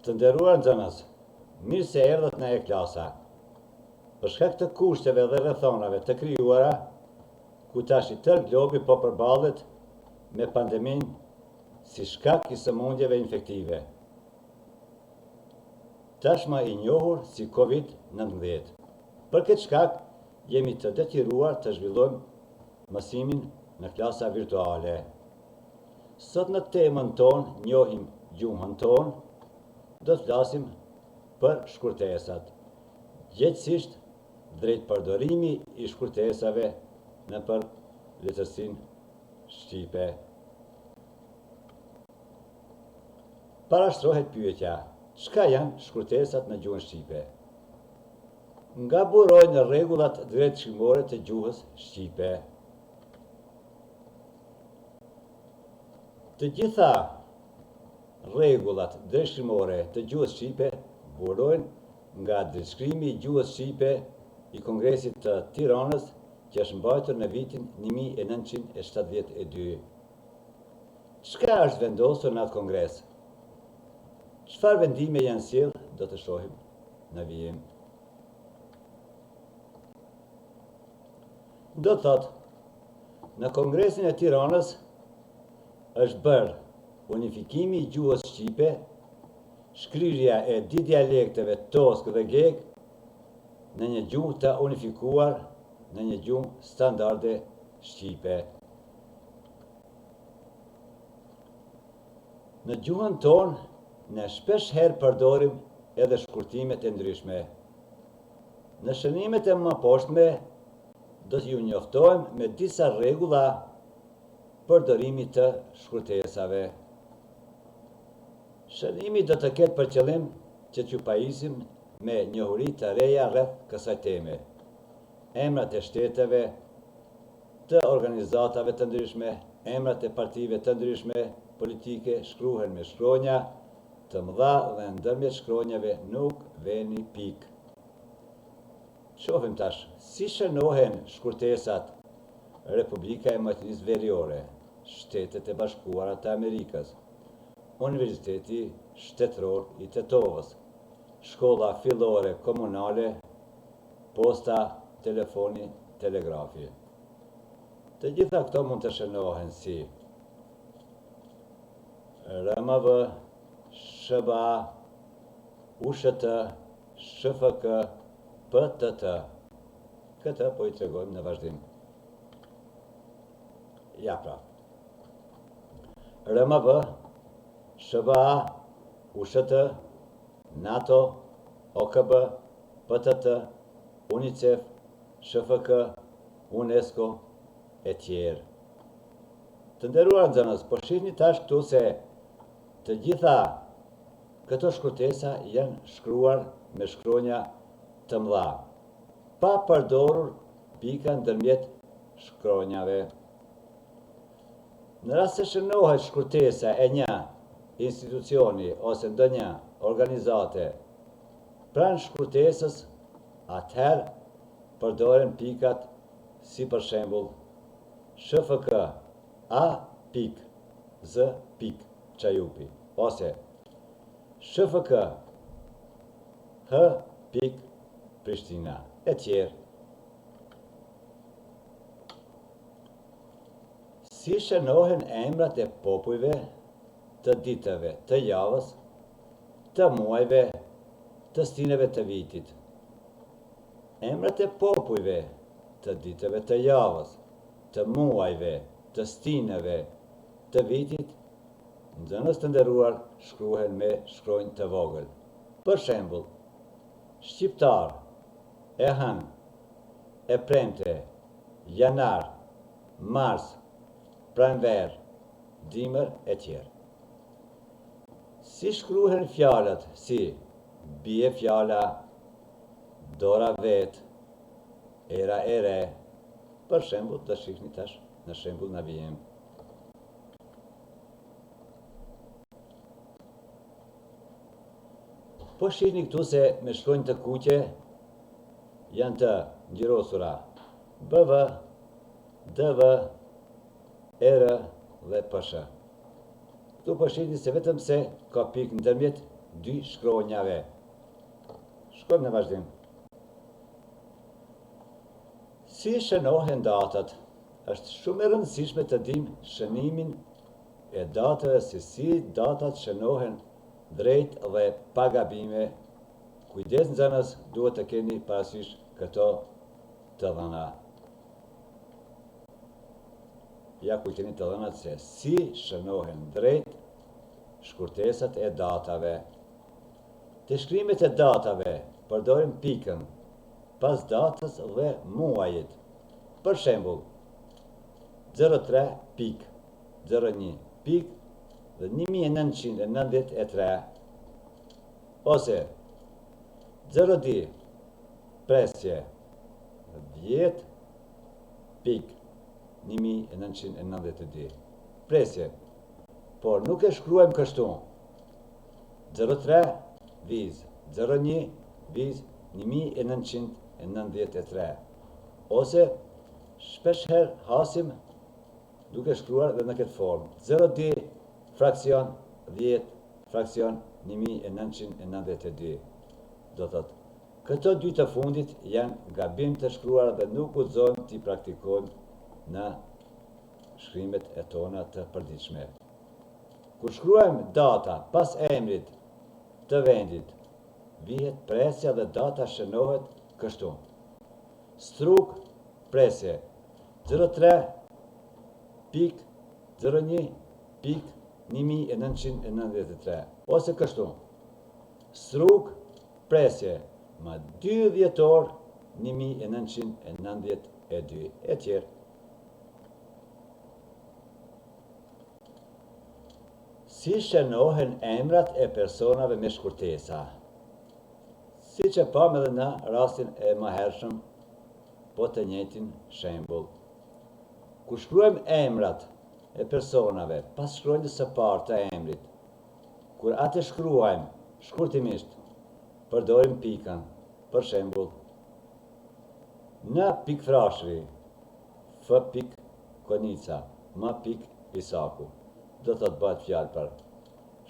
Të nderuar nxënës, mirë se erdhët në e-klasa. Për shkak të kushteve dhe rrethonave të krijuara, ku tash i tërë globi po përballet me pandeminë si shkak i sëmundjeve infektive, tashmë i njohur si COVID-19. Për këtë shkak, jemi të detyruar të zhvillojmë mësimin në klasa virtuale. Sot në temën tonë njohim gjuhën tonë, do të flasim për shkurtesat. Gjithsesi, drejt përdorimi i shkurtesave në për letërsinë shqipe. Parashtrohet pyetja: çka janë shkurtesat në gjuhën shqipe? Nga burojnë rregullat drejtshmëore të gjuhës shqipe. Të gjitha rregullat drejtshmëore të gjuhës shqipe burojnë nga drejtshkrimi i gjuhës shqipe i Kongresit të Tiranës, që është mbajtur në vitin 1972. Çka është vendosur në atë kongres? Çfarë vendime janë sjellë, do të shohim në vijim. Do të thotë, në Kongresin e Tiranës është bërë unifikimi i gjuhës shqipe, shkryrja e di dialekteve tosk dhe geg në një gjuhë të unifikuar në një gjuhë standarde shqipe. Në gjuhën tonë, ne shpesh herë përdorim edhe shkurtimet e ndryshme. Në shënimet e më poshtme, do t'ju njoftojmë me disa rregulla përdorimi të shkurtesave. Shënimi do të ketë për qëllim që t'ju pajisim me njohuri të reja rreth kësaj teme. Emrat e shteteve, të organizatave të ndryshme, emrat e partive të ndryshme politike shkruhen me shkronja të mëdha dhe ndërmjet shkronjave nuk veni pikë. Shohim tash si shënohen shkurtesat Republika e Maqedonisë Veriore, Shtetet e Bashkuara të Amerikës, Universiteti Shtetëror i Tetovës, Shkolla Fillore Komunale, Posta, Telefoni, Telegrafi. Të gjitha këto mund të shënohen si RMV, SHBA, USHT, SHFK, PTT. Këtë po i tregojmë në vazhdim. Ja pra. RMV, SHBA, USHT, NATO, OKB, PTT, UNICEF, SHFK, UNESCO e tjerë. Të nderuar nxënës, po shihni tash këtu se të gjitha këto shkurtesa janë shkruar me shkronja të mëdha, pa përdorur pika ndërmjet shkronjave. Në rast se shënohet shkurtesa e një institucioni ose ndonjë organizate pranë shkurtesës, atëherë përdoren pikat si për shembull SHFK A pik Z pik Çajupi ose SHFK H pik Prishtina e tjerë. Si shënohen emrat e popujve, të ditëve të javës, të muajve, të stineve të vitit. Emrat e popujve, të ditëve të javës, të muajve, të stineve të vitit, nxënës të nderuar, shkruhen me shkronjë të vogël. Për shembull, shqiptar, e hën, e premte, janar, mars, pranver, dimër e tjerë. Si shkruhen fjalët si bie fjala, dora vet, era e re, për shembull të shihni tash në shembull na vijmë. Po shihni këtu se me shkronjë të kuqe janë të ngjyrosura BV, DV, R dhe PSH. Këtu po shihni se vetëm se ka pikë ndërmjet dy shkronjave. Shkojmë në vazhdim. Si shënohen datat? Është shumë e rëndësishme të dim shënimin e datave se si datat shënohen drejt dhe pa gabime. Kujdes nxënës, duhet të keni parasysh këto të dhëna. Ja ku keni të dhënat se si shënohen drejt shkurtesat e datave. Të shkrimet e datave përdorim pikën pas datës dhe muajit. Për shembull, 03 pik, 01 pik dhe 1993. Ose 02 presje 10 pik 1992. Presje, por nuk e shkruajmë kështu. 03 viz 01 viz 1993. Ose shpeshherë hasim duke shkruar dhe në këtë formë. 02 fraksion 10 fraksion 1992. Do thotë, këto dy të fundit janë gabim të shkruar dhe nuk guxojmë t'i praktikojmë në shkrimet e tona të përditshme. Kur shkruajmë data pas emrit të vendit, vihet presja dhe data shënohet kështu. Struk presje 03 pik 01 pik 1993. Ose kështu. Struk presje më 2 dhjetor 1992 e tjerë. Si shënohen emrat e personave me shkurtesa? Si që pam edhe në rastin e mëhershëm, po të njëjtin shembull. Kur shkruajmë emrat e personave pas shkronjës së parë të emrit, kur atë shkruajmë shkurtimisht, përdorim pikën. Për shembull, N pik Frashëri, F pik Konica, M pik Isaku. Do të bëhet fjalë për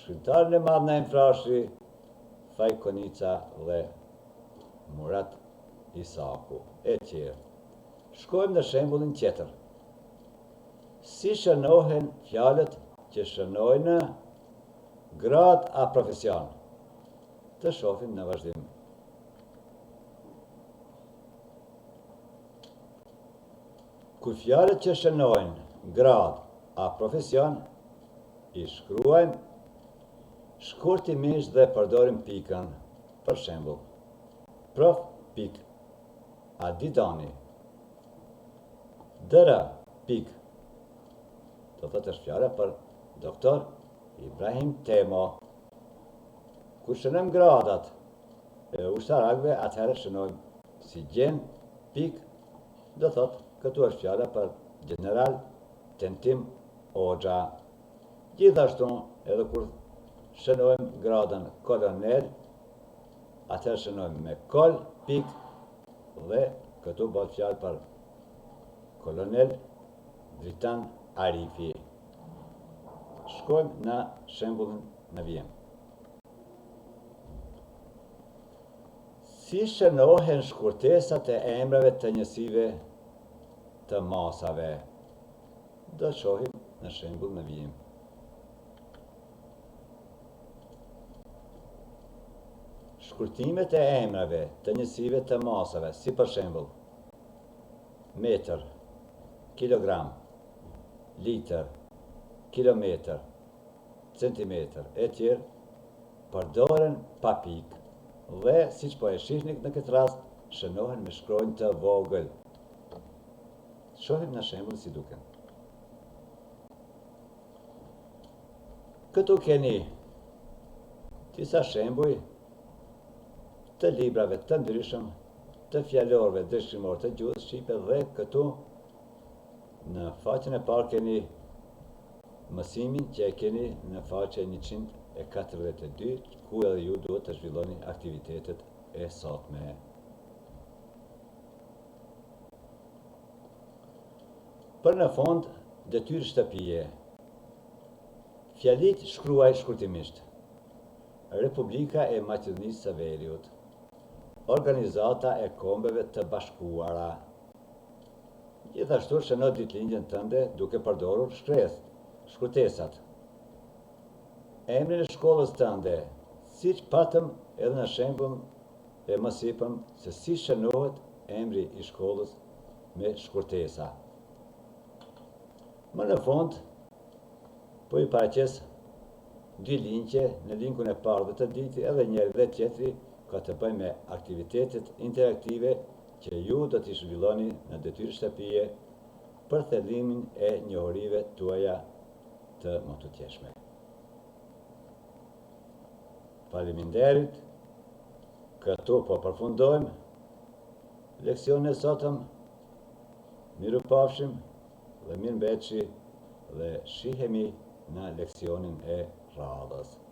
shkrimtarin e madh Naim Frashëri, Faj Konica dhe Murat Isaku e tjerë. Shkojmë në shembullin tjetër. Si shënohen fjalët që shënojnë grad a profesion? Të shohim në vazhdim. Kur fjalët që shënojnë grad a profesion i shkruajmë shkurtimisht dhe përdorim pikën. Për shembull, prof pik Adidani, Dra pik, do thotë është fjala për doktor Ibrahim Temo. Kur shënojmë gradat e ushtarakëve, atëherë shënojmë si gjen pik, do thotë këtu është fjala për general Tentim Hoxha. Gjithashtu edhe kur shënojmë gradën kolonel, atëherë shënojmë me kol pik dhe këtu bëhet fjalë për kolonel Dritan Arifi. Shkojmë në shembullin në vijim. Si shënohen shkurtesat e emrave të njësive të masave? Do shohim në shembull në vijim. Shkurtimet e emrave të njësive të masave, si për shembull metër, kilogram, litër, kilometër, centimetër e tjerë, përdoren pa pikë dhe, siç po e shihni në këtë rast, shënohen me shkronjë të vogël. Shohim në shembull si duken. Këtu keni disa shembuj të librave të ndryshëm, të fjalorëve dëshkrimor të gjuhës shqipe dhe këtu në faqen e parë keni mësimin që e keni në faqe 142, ku edhe ju duhet të zhvilloni aktivitetet e sotme. Për në fond, detyrë shtëpie. Fjalit shkruaj shkurtimisht. Republika e Maqedonisë së Veriut, Organizata e Kombeve të Bashkuara. Gjithashtu shëno ditëlindjen tënde duke përdorur shkruetesat. Emrin e shkollës tënde, siç patëm edhe në shembull e më sipër se si shënohet emri i shkollës me shkurtesa. Më në fund, po i paraqes dy linqe në linkun e parë të ditë edhe njëri dhe tjetri ka të bëjë me aktivitetet interaktive që ju do t'i zhvilloni në detyrë shtëpie për thellimin e njohurive tuaja të mëtutjeshme. Faleminderit, këtu po përfundojmë leksionin e sotëm. Miru pafshim dhe mirëmbëjtje dhe shihemi në leksionin e radhës.